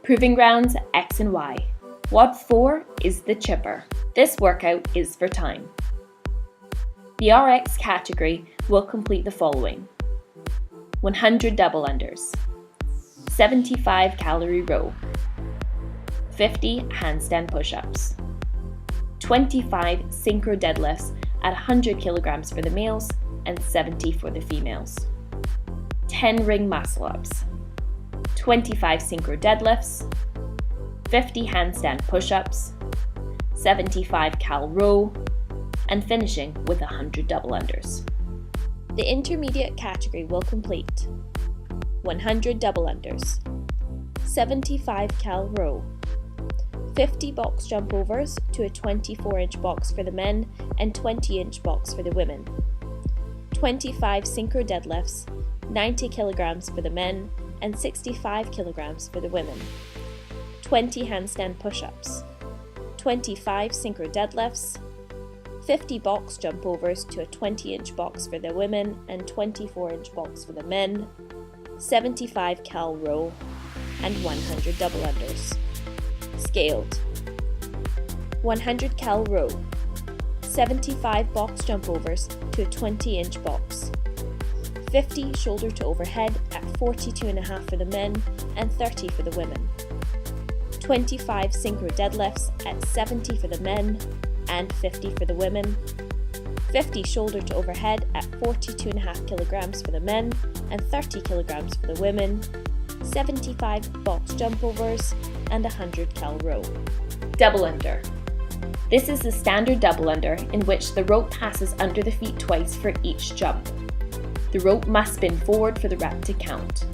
Proving Grounds X and Y. Wod 4 is the chipper. This workout is for time. The RX category will complete the following: 100 double unders, 75 calorie row, 50 handstand push-ups, 25 synchro deadlifts at 100 kilograms for the males and 70 for the females, 10 ring muscle-ups, 25 synchro deadlifts, 50 handstand push-ups, 75 cal row, and finishing with 100 double unders. The intermediate category will complete 100 double unders, 75 cal row, 50 box jump overs to a 24-inch box for the men and 20-inch box for the women, 25 synchro deadlifts, 90 kilograms for the men and 65 kilograms for the women, 20 handstand push-ups, 25 synchro deadlifts, 50 box jump overs to a 20-inch box for the women and 24-inch box for the men, 75 cal row, and 100 double unders. Scaled: 100 cal row, 75 box jump overs to a 20-inch box, 50 shoulder to overhead at 42.5 for the men and 30 for the women, 25 synchro deadlifts at 70 for the men and 50 for the women, 50 shoulder to overhead at 42.5 kilograms for the men and 30 kilograms for the women, 75 box jump overs, and 100 cal row. Double under. This is the standard double under in which the rope passes under the feet twice for each jump. The rope must spin forward for the rep to count.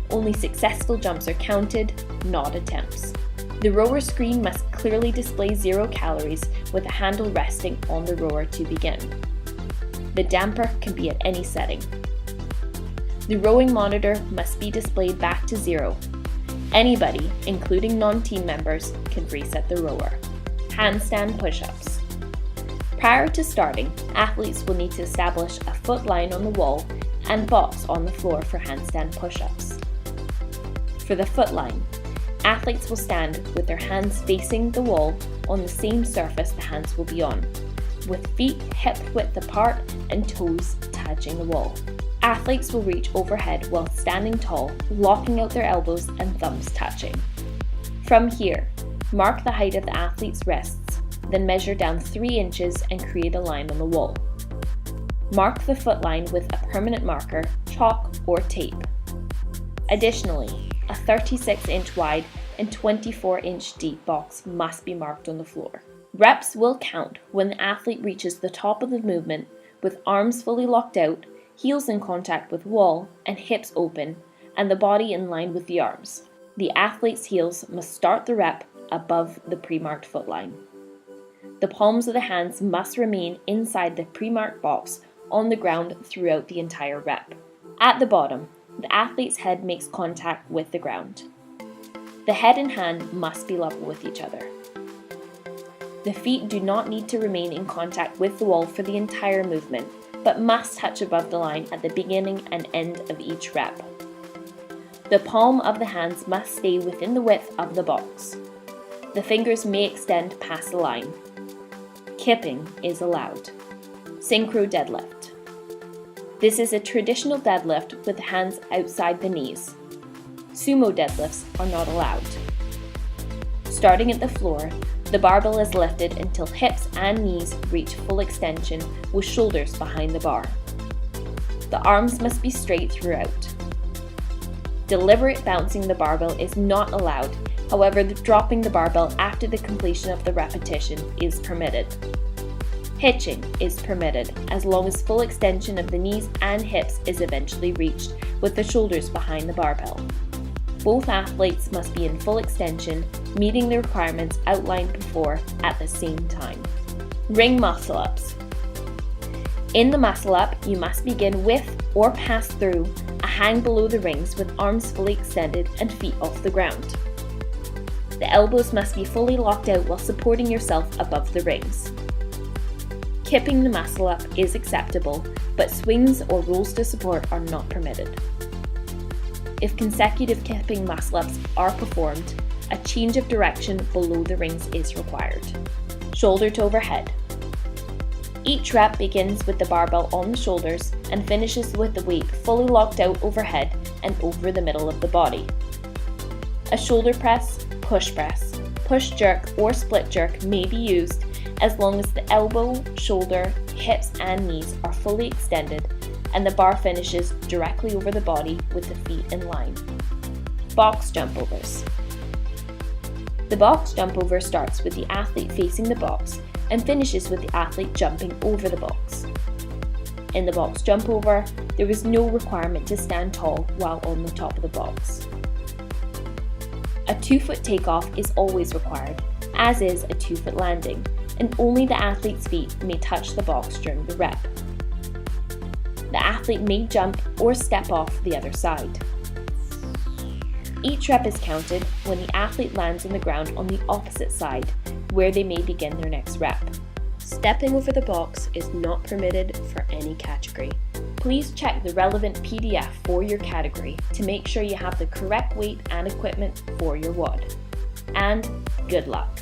Only successful jumps are counted, not attempts. The rower screen must clearly display 0 calories with a handle resting on the rower to begin. The damper can be at any setting. The rowing monitor must be displayed back to 0. Anybody, including non-team members, can reset the rower. Handstand push-ups. Prior to starting, athletes will need to establish a foot line on the wall and box on the floor for handstand push-ups. For the foot line, athletes will stand with their hands facing the wall on the same surface the hands will be on, with feet hip width apart and toes touching the wall. Athletes will reach overhead while standing tall, locking out their elbows and thumbs touching. From here, mark the height of the athlete's wrists, then measure down 3 inches and create a line on the wall. Mark the foot line with a permanent marker, chalk or tape. Additionally, a 36-inch wide and 24-inch deep box must be marked on the floor. Reps will count when the athlete reaches the top of the movement with arms fully locked out, heels in contact with wall and hips open, and the body in line with the arms. The athlete's heels must start the rep above the pre-marked foot line. The palms of the hands must remain inside the pre-marked box on the ground throughout the entire rep. At the bottom, the athlete's head makes contact with the ground. The head and hand must be level with each other. The feet do not need to remain in contact with the wall for the entire movement, but must touch above the line at the beginning and end of each rep. The palm of the hands must stay within the width of the box. The fingers may extend past the line. Kipping is allowed. Synchro deadlift. This is a traditional deadlift with the hands outside the knees. Sumo deadlifts are not allowed. Starting at the floor, the barbell is lifted until hips and knees reach full extension with shoulders behind the bar. The arms must be straight throughout. Deliberate bouncing the barbell is not allowed, however, dropping the barbell after the completion of the repetition is permitted. Hitching is permitted as long as full extension of the knees and hips is eventually reached with the shoulders behind the barbell. Both athletes must be in full extension, meeting the requirements outlined before at the same time. Ring muscle-ups. In the muscle-up, you must begin with or pass through a hang below the rings with arms fully extended and feet off the ground. The elbows must be fully locked out while supporting yourself above the rings. Kipping the muscle up is acceptable, but swings or rolls to support are not permitted. If consecutive kipping muscle-ups are performed, a change of direction below the rings is required. Shoulder to overhead. Each rep begins with the barbell on the shoulders and finishes with the weight fully locked out overhead and over the middle of the body. A shoulder press, push jerk or split jerk may be used as long as the elbow, shoulder, hips and knees are fully extended and the bar finishes directly over the body with the feet in line. Box jump overs. The box jump over starts with the athlete facing the box and finishes with the athlete jumping over the box. In the box jump over, there is no requirement to stand tall while on the top of the box. A 2-foot takeoff is always required, as is a 2-foot landing, and only the athlete's feet may touch the box during the rep. The athlete may jump or step off the other side. Each rep is counted when the athlete lands on the ground on the opposite side, where they may begin their next rep. Stepping over the box is not permitted for any category. Please check the relevant PDF for your category to make sure you have the correct weight and equipment for your WOD. And good luck!